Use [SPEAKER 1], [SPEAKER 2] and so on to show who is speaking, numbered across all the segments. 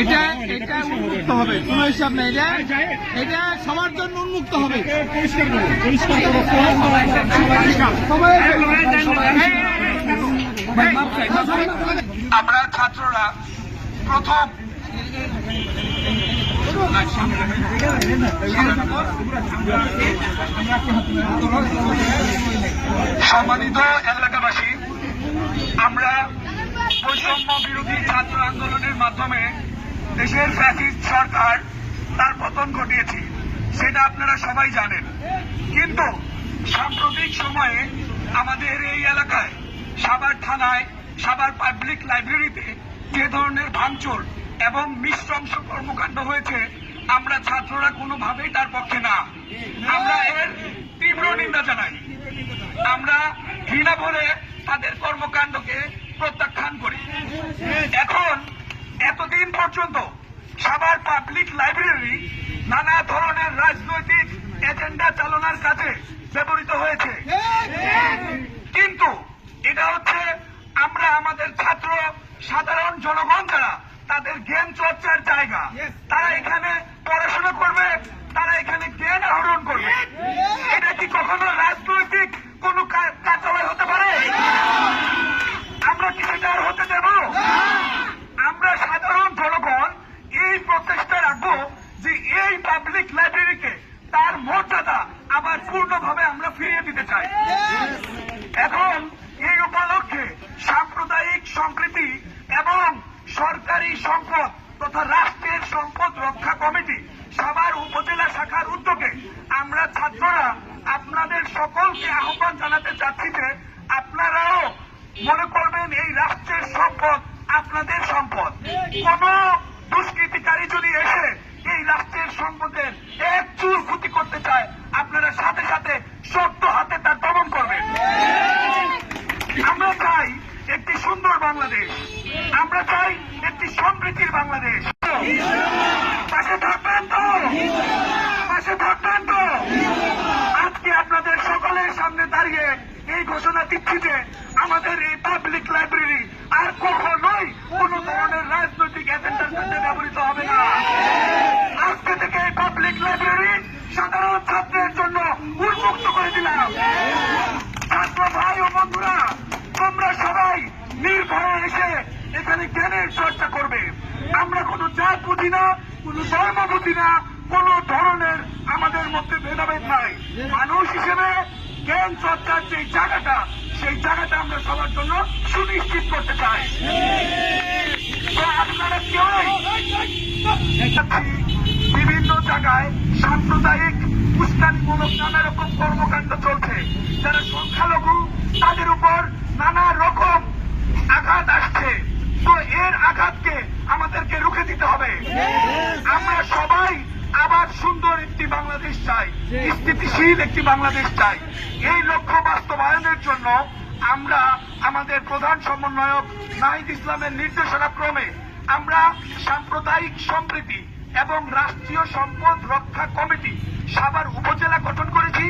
[SPEAKER 1] এটা এটা উন্মুক্ত হবে, কোনো হিসাব নেই। এটা সবার জন্য উন্মুক্ত হবে।
[SPEAKER 2] আমরা ছাত্ররা প্রথম সম্মানিত এলাকাবাসী, আমরা বৈষম্য বিরোধী ছাত্র আন্দোলনের মাধ্যমে দেশের ফ্যাসিস্ট সরকার তার পতন ঘটিয়েছি, সেটা আপনারা সবাই জানেন। কিন্তু সাম্প্রতিক সময়ে আমাদের এই এলাকায় সাভার থানায়, সাভার পাবলিক লাইব্রেরিতে যে ধরনের ভাঙচুর এবং নৃশংস কর্মকাণ্ড হয়েছে, আমরা ছাত্ররা কোনোভাবেই তার পক্ষে না। আমরা এর তীব্র নিন্দা জানাই। আমরা ঘৃণা ভরে তাদের কর্মকাণ্ডকে প্রত্যাখ্যান করি। এখন এতদিন পর্যন্ত সাভার পাবলিক লাইব্রেরি নানা ধরনের রাজনৈতিক এজেন্ডা চালনার কাজে ব্যবহৃত হয়েছে, কিন্তু এটা হচ্ছে আমরা আমাদের ছাত্র সাধারণ জনগণ যারা, তাদের জ্ঞান চর্চার জায়গা। তারা এখানে পড়াশোনা করবে, তারা এখানে জ্ঞান আহরণ করবে। এটা কি কখনো রাজনৈতিক কোন কার্যালয় হতে পারে? আমরা কি সেটা আর হতে দেব? আমরা সাধারণ জনগণ এই প্রচেষ্টা রাখবো যে এই পাবলিক লাইব্রেরিকে তার মর্যাদা আবার পূর্ণভাবে আমরা ফিরিয়ে দিতে চাই। এখন এই উপলক্ষে সাম্প্রদায়িক সম্প্রীতি এবং সরকারি সম্পদ তথা রাষ্ট্রের সম্পদ রক্ষা কমিটি সাভার উপজেলা শাখার উদ্যোগে আমরা ছাত্ররা আপনাদের সকলকে আহ্বান জানাতে চাচ্ছি যে আপনারাও মনে করবেন এই রাষ্ট্রের সম্পদ আপনাদের সম্পদ। কোন দুষ্কৃতিকারী যদি এসে এই রাষ্ট্রের সম্পদের এক চুল ক্ষতি করতে চায়, আপনারা সাথে সাথে শক্ত হাতে তার দমন করবেন। আমরা চাই একটি সুন্দর বাংলাদেশ, আমরা চাই একটি সমৃদ্ধির বাংলাদেশ। পাশে থাকবেন তো? পাশে থাকবেন তো? আজকে আপনাদের সকলের সামনে দাঁড়িয়ে এই ঘোষণা দিচ্ছি যে আমাদের এই পাবলিক লাইব্রেরি আর কখনোই কোন ধরনের রাজনৈতিক এজেন্ডার কাছে ব্যবহৃত হবে না। আজকে থেকে এই পাবলিক লাইব্রেরি সাধারণ ছাত্রের জন্য উন্মুক্ত করে দিলাম। ছাত্র ভাই ও বন্ধুরা, তোমরা সবাই নির্ভয়ে এসে এখানে জ্ঞানের চর্চা করবে। আমরা কোনো জাত বুঝি না, কোনো ধর্ম বুঝি না, কোন ধরনের আমাদের মধ্যে ভেদাভেদ নাই। মানুষ হিসেবে জ্ঞান চর্চার যে জায়গাটা, সেই জায়গাটা আমরা সবার জন্য সুনিশ্চিত করতে চাই। তো আপনারা কেউই বিভিন্ন জায়গায় সাম্প্রদায়িক উস্কানিমূলক নানা রকম কর্মকাণ্ড চলছে। যারা সংখ্যালঘু তাদের উপর নানা রকম আঘাত আসছে। তো এর আঘাতকে আমাদেরকে রুখে দিতে হবে। আমরা সবাই আবার সুন্দর একটি বাংলাদেশ চাই, স্থিতিশীল একটি বাংলাদেশ চাই। এই লক্ষ্য বাস্তবায়নের জন্য আমরা আমাদের প্রধান সমন্বয়ক নাহিদ ইসলামের নির্দেশনা ক্রমে আমরা সাম্প্রদায়িক সম্প্রীতি এবং রাষ্ট্রীয় সম্পদ রক্ষা কমিটি সাভার উপজেলা গঠন করেছি।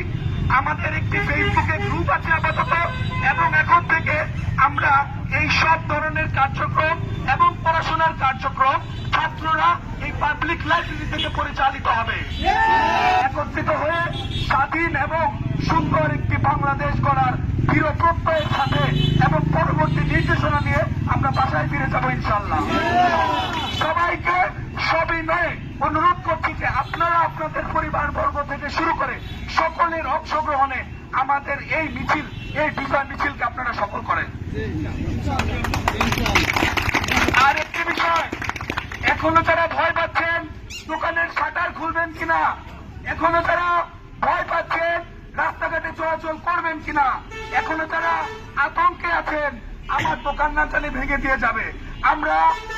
[SPEAKER 2] আমাদের একটি ফেসবুকে গ্রুপ আছে আপাতত, এবং এখন থেকে আমরা এই সব ধরনের কার্যক্রম এবং পড়াশোনার কার্যক্রম ছাত্ররা এই পাবলিক লাইব্রেরি থেকে পরিচালিত হবে। একত্রিত হয়ে স্বাধীন এবং সুন্দর একটি বাংলাদেশ গড়ার দৃঢ় প্রত্যয়ের সাথে এবং পরবর্তী নির্দেশনা নিয়ে আমরা বাসায় ফিরে যাব ইনশাআল্লাহ। সবাইকে সবিনয়ে অনুরোধ করছি যে আপনারা আপনাদের পরিবার বর্গ থেকে শুরু করে সকলের অংশগ্রহণে আমাদের এই মিছিল, এই বিজয় মিছিলকে আপনারা সফল করেন। আর একটি বিষয়, এখনো যারা ভয় পাচ্ছেন দোকানের শাটার খুলবেন কিনা, এখনো যারা ভয় পাচ্ছেন রাস্তাঘাটে চলাচল করবেন কিনা, এখনো যারা আতঙ্কে আছেন আমার দোকান না চালে ভেঙে দিয়ে যাবে, আমরা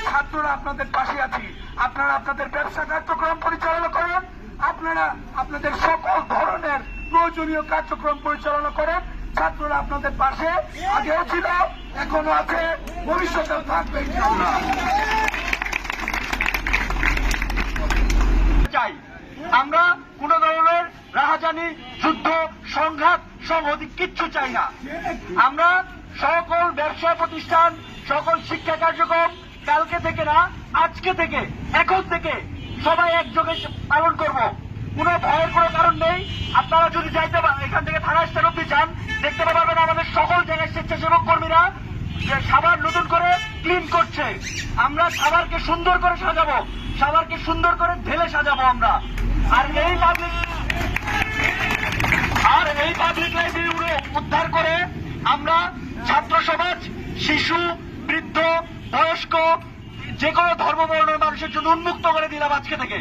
[SPEAKER 2] ছাত্ররা আপনাদের পাশে আছি। আপনারা আপনাদের ব্যবসা কার্যক্রম পরিচালনা করেন, আপনারা আপনাদের সকল ধরনের প্রয়োজনীয় কার্যক্রম পরিচালনা করেন। ছাত্ররা আপনাদের পাশে আগেও ছিল, এখনো আছে, ভবিষ্যতেও থাকবে ইনশাআল্লাহ। চাই আমরা কোন ধরনের রাহাজানি, যুদ্ধ, সংঘাত, সংহতি কিচ্ছু চাই না। আমরা সকল ব্যবসা প্রতিষ্ঠান, সকল শিক্ষা কার্যক্রম
[SPEAKER 3] কালকে থেকে না, আজকে থেকে, এখন থেকে সবাই একযোগে পালন করব। কোনো ভয়ের কোনো কারণ নেই। আপনারা যদি যাইতে এখান থেকে থানা স্ট্যান্ড অব্দি যান, দেখতে পাবেন আমাদের সকল জায়গায় স্বেচ্ছাসেবক কর্মীরা যে সাভার নতুন করে ক্লিন করছে। আমরা সাভারকে সুন্দর করে সাজাবো, সাভারকে সুন্দর করে ঢেলে সাজাবো আমরা। আর এই পাবলিক লাইব্রেরি উদ্ধার করে আমরা ছাত্র সমাজ, শিশু, বৃদ্ধ, বয়স্ক যে কোনো ধর্মবর্ণের মানুষের জন্য উন্মুক্ত করে দিলাম আজকে থেকে।